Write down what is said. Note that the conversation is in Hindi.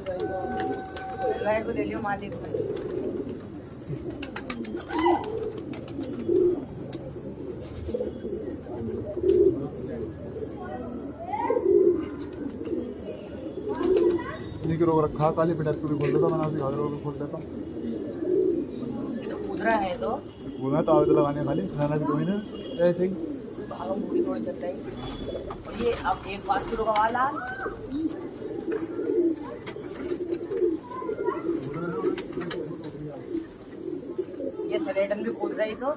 को ले लियो मालिक में। नहीं रोक रखा काली पिटा तू भी खोल देता मैंने उसे घर भी खोल देता। ये तो कूद रहा है तो बोला तो आवे तो लगाने खाली खाना भी कोई ना ऐसे ही भागो मूवी थोड़ी चलता है। और ये अब एक बात शुरू का वाला ये स्लेटन भी कूद रही तो